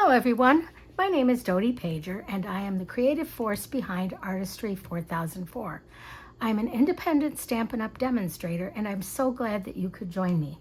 Hello everyone, my name is Dodie Pager and I am the creative force behind Artistry 4004. I'm an independent Stampin' Up! Demonstrator and I'm so glad that you could join me.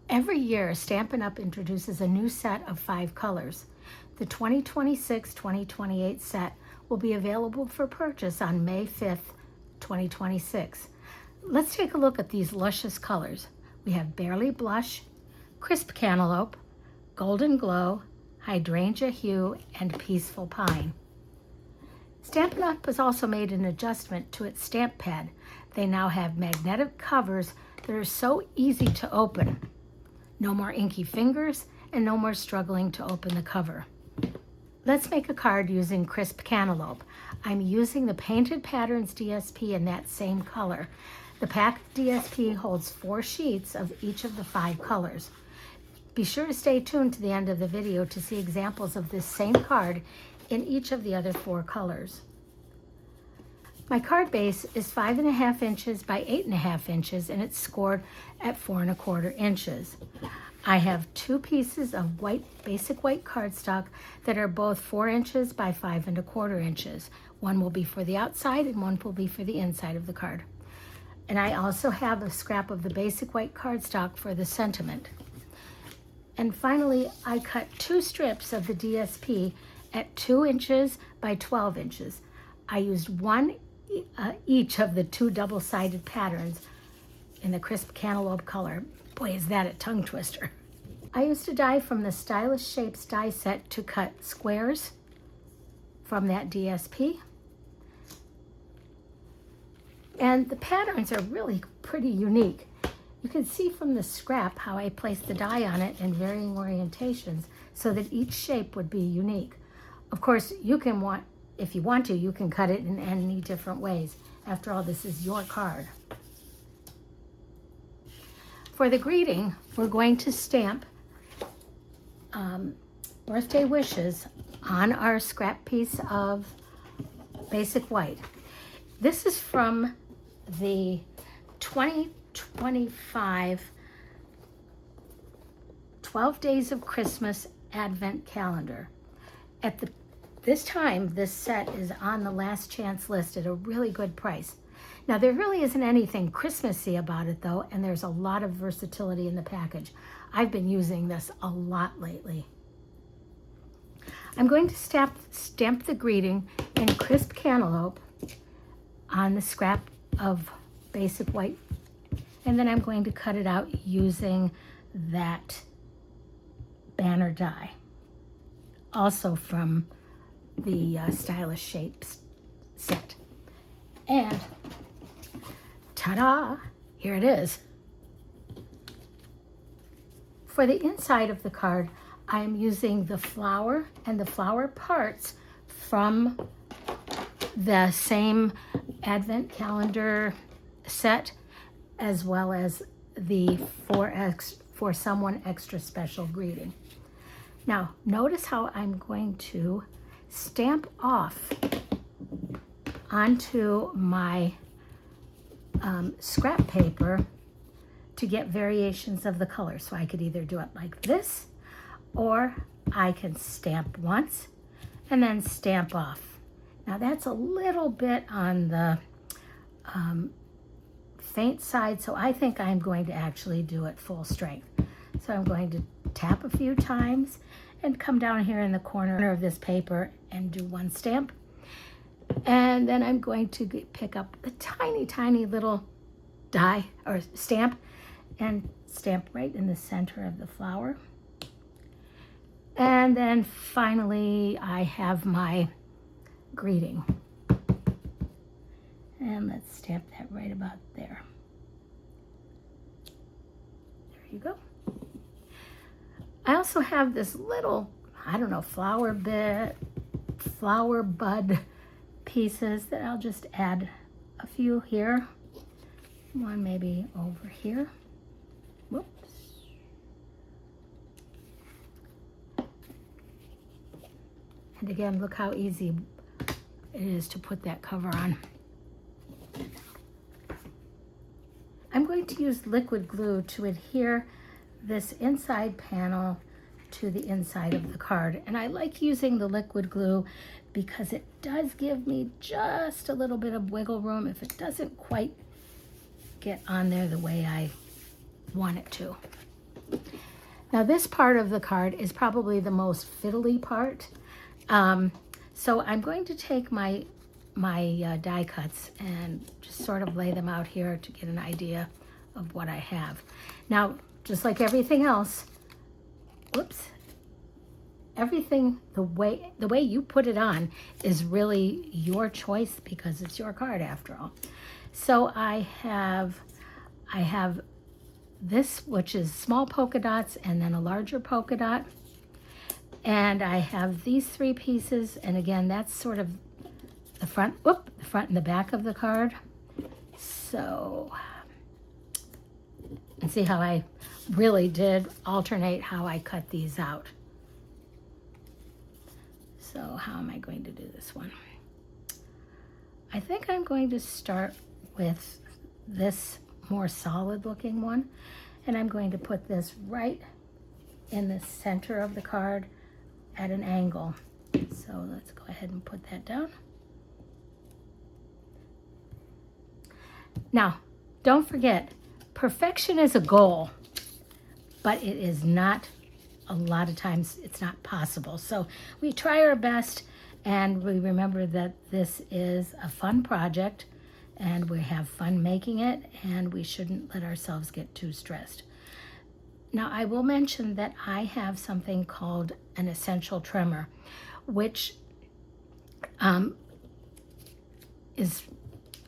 Every year Stampin' Up! Introduces a new set of 5 colors. The 2026-2028 set will be available for purchase on May 5th, 2026. Let's take a look at these luscious colors. We have Barely Blush, Crisp Cantaloupe, Golden Glow, Hydrangea Hue, and Peaceful Pine. Stampin' Up! Has also made an adjustment to its stamp pad. They now have magnetic covers that are so easy to open. No more inky fingers and no more struggling to open the cover. Let's make a card using Crisp Cantaloupe. I'm using the Painted Patterns DSP in that same color. The pack DSP holds 4 sheets of each of the 5 colors. Be sure to stay tuned to the end of the video to see examples of this same card in each of the other 4 colors. My card base is 5.5 inches by 8.5 inches and it's scored at 4.25 inches. I have 2 pieces of basic white cardstock that are both 4 inches by 5.25 inches. One will be for the outside and one will be for the inside of the card. And I also have a scrap of the basic white cardstock for the sentiment. And finally, I cut 2 strips of the DSP at 2 inches by 12 inches. I used one each of the 2 double-sided patterns in the Crisp Cantaloupe color. Boy, is that a tongue twister. I used a die from the Stylish Shapes die set to cut squares from that DSP. And the patterns are really pretty unique. You can see from the scrap how I placed the die on it in varying orientations so that each shape would be unique. Of course, if you want to, you can cut it in any different ways. After all, this is your card. For the greeting, we're going to stamp birthday wishes on our scrap piece of basic white. This is from the 2025 12 Days of Christmas Advent Calendar. This time, this set is on the last chance list at a really good price. Now, there really isn't anything Christmassy about it, though, and there's a lot of versatility in the package. I've been using this a lot lately. I'm going to stamp the greeting in Crisp Cantaloupe on the scrap of basic white, and then I'm going to cut it out using that banner die, also from the Stylish Shapes set. And ta-da, here it is. For the inside of the card, I am using the flower and the flower parts from the same Advent calendar set, as well as the for someone extra special greeting. Now, notice how I'm going to stamp off onto my scrap paper to get variations of the color. So I could either do it like this, or I can stamp once and then stamp off. Now that's a little bit on the faint side, so I think I'm going to actually do it full strength. So I'm going to tap a few times and come down here in the corner of this paper and do one stamp. And then I'm going to pick up a tiny, tiny little die or stamp and stamp right in the center of the flower. And then finally, I have my greeting. And let's stamp that right about there. There you go. I also have this little, I don't know, flower bud pieces that I'll just add a few here. One maybe over here. Whoops. And again, look how easy it is to put that cover on. I'm going to use liquid glue to adhere this inside panel to the inside of the card. And I like using the liquid glue because it does give me just a little bit of wiggle room if it doesn't quite get on there the way I want it to. Now this part of the card is probably the most fiddly part. So I'm going to take my die cuts and just sort of lay them out here to get an idea of what I have. Now, just like everything else, whoops, everything, the way you put it on is really your choice because it's your card after all. So I have this, which is small polka dots and then a larger polka dot. And I have these 3 pieces, and again, that's sort of the front and the back of the card. So, and see how I really did alternate how I cut these out. So how am I going to do this one? I think I'm going to start with this more solid looking one, and I'm going to put this right in the center of the card at an angle. So let's go ahead and put that down. Now, don't forget, perfection is a goal, but it is not, a lot of times it's not possible. So we try our best, and we remember that this is a fun project and we have fun making it, and we shouldn't let ourselves get too stressed. Now, I will mention that I have something called an essential tremor, which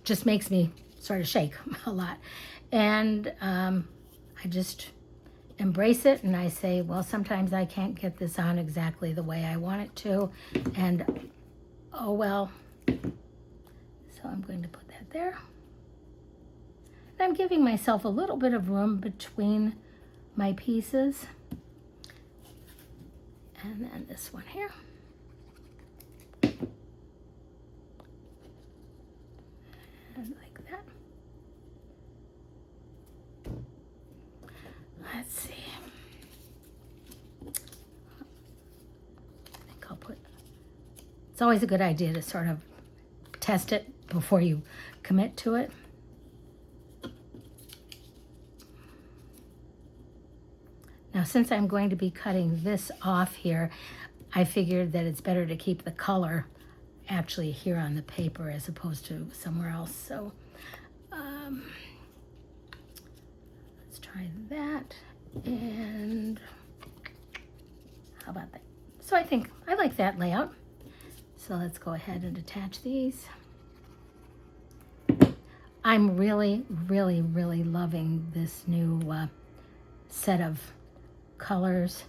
just makes me sort of shake a lot. And I just embrace it, and I say, well, sometimes I can't get this on exactly the way I want it to, and oh well. So I'm going to put that there. And I'm giving myself a little bit of room between my pieces. And then this one here. And like that. Let's see. I think I'll put, it's always a good idea to sort of test it before you commit to it. Now, since I'm going to be cutting this off here, I figured that it's better to keep the color actually here on the paper as opposed to somewhere else. So let's try that. And how about that? So I think I like that layout. So let's go ahead and attach these. I'm really, really, really loving this new set of colors.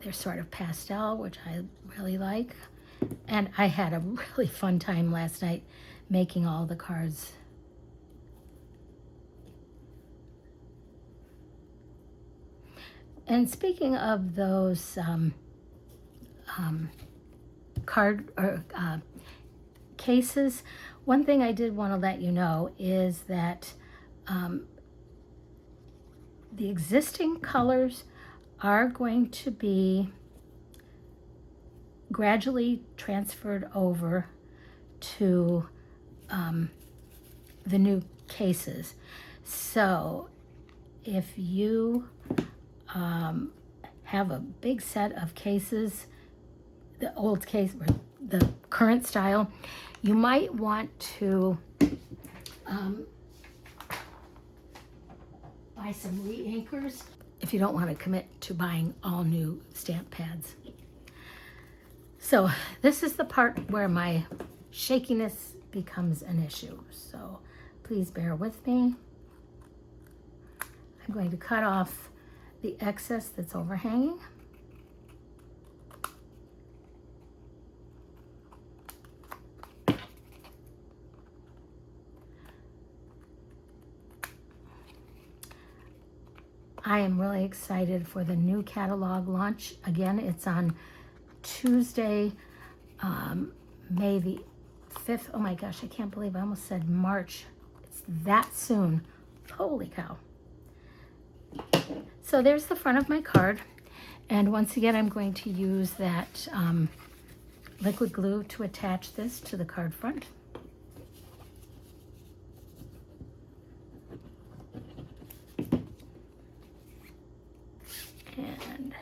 They're sort of pastel, which I really like. And I had a really fun time last night making all the cards. And speaking of those card or cases, one thing I did want to let you know is that the existing colors are going to be gradually transferred over to the new cases. So if you have a big set of cases, the old case or the current style, you might want to buy some re-inkers if you don't want to commit to buying all new stamp pads. So this is the part where my shakiness becomes an issue. So please bear with me. I'm going to cut off the excess that's overhanging. I am really excited for the new catalog launch. Again, it's on Tuesday, May the 5th. Oh my gosh, I can't believe I almost said March. It's that soon. Holy cow. So there's the front of my card. And once again, I'm going to use that liquid glue to attach this to the card front. And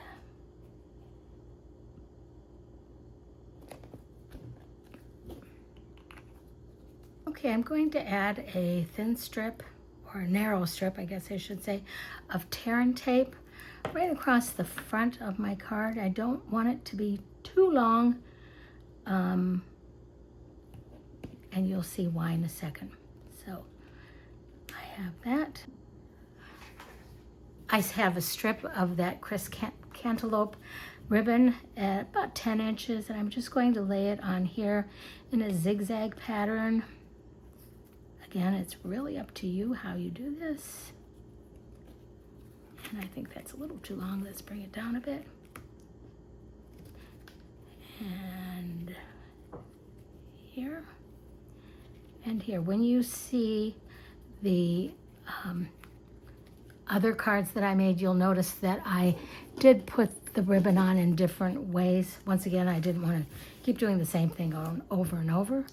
okay, I'm going to add a thin strip, or a narrow strip, I guess I should say, of tear tape right across the front of my card. I don't want it to be too long, and you'll see why in a second. So I have that. I have a strip of that crisp cantaloupe ribbon at about 10 inches, and I'm just going to lay it on here in a zigzag pattern. Again, it's really up to you how you do this. And I think that's a little too long. Let's bring it down a bit. And here. And here. When you see the other cards that I made, you'll notice that I did put the ribbon on in different ways. Once again, I didn't want to keep doing the same thing over and over.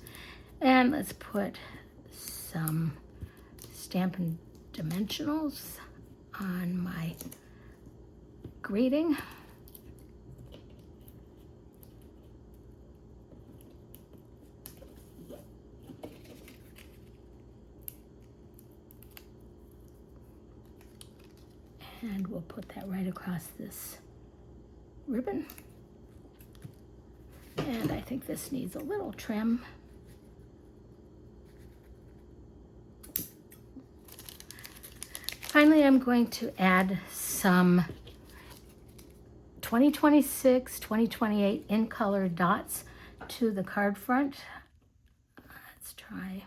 And let's put some Stampin' Dimensionals on my greeting. And we'll put that right across this ribbon. And I think this needs a little trim. Finally, I'm going to add some 2026, 2028 in color dots to the card front. Let's try.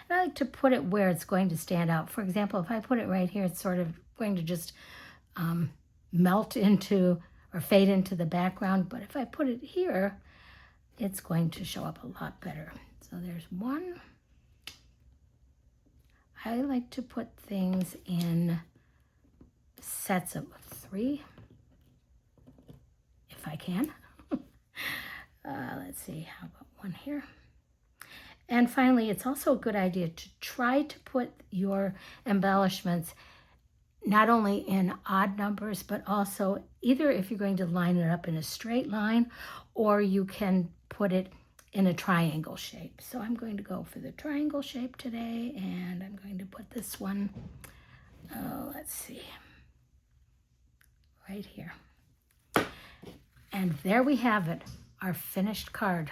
And I like to put it where it's going to stand out. For example, if I put it right here, it's sort of going to just melt into or fade into the background. But if I put it here, it's going to show up a lot better. So there's one. I like to put things in sets of 3, if I can. Let's see, how about one here? And finally, it's also a good idea to try to put your embellishments not only in odd numbers, but also either if you're going to line it up in a straight line, or you can put it in a triangle shape. So I'm going to go for the triangle shape today, and I'm going to put this one, let's see, right here. And there we have it, our finished card.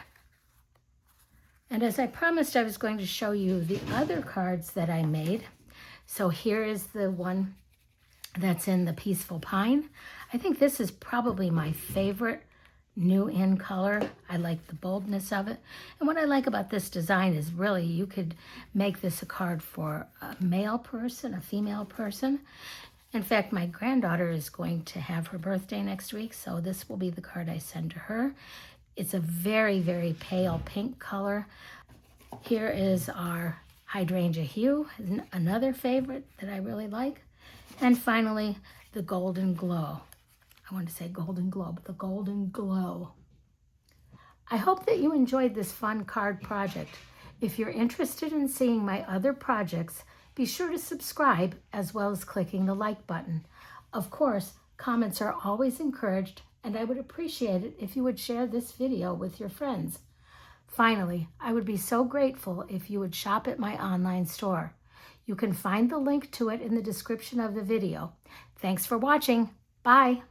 And as I promised, I was going to show you the other cards that I made. So here is the one that's in the Peaceful Pine. I think this is probably my favorite new in color. I like the boldness of it. And what I like about this design is really you could make this a card for a male person, a female person. In fact, my granddaughter is going to have her birthday next week, so this will be the card I send to her. It's a very, very pale pink color. Here is our Hydrangea Hue, another favorite that I really like. And finally, the Golden Glow. I want to say Golden Glow, but the Golden Glow. I hope that you enjoyed this fun card project. If you're interested in seeing my other projects, be sure to subscribe as well as clicking the like button. Of course, comments are always encouraged, and I would appreciate it if you would share this video with your friends. Finally, I would be so grateful if you would shop at my online store. You can find the link to it in the description of the video. Thanks for watching. Bye.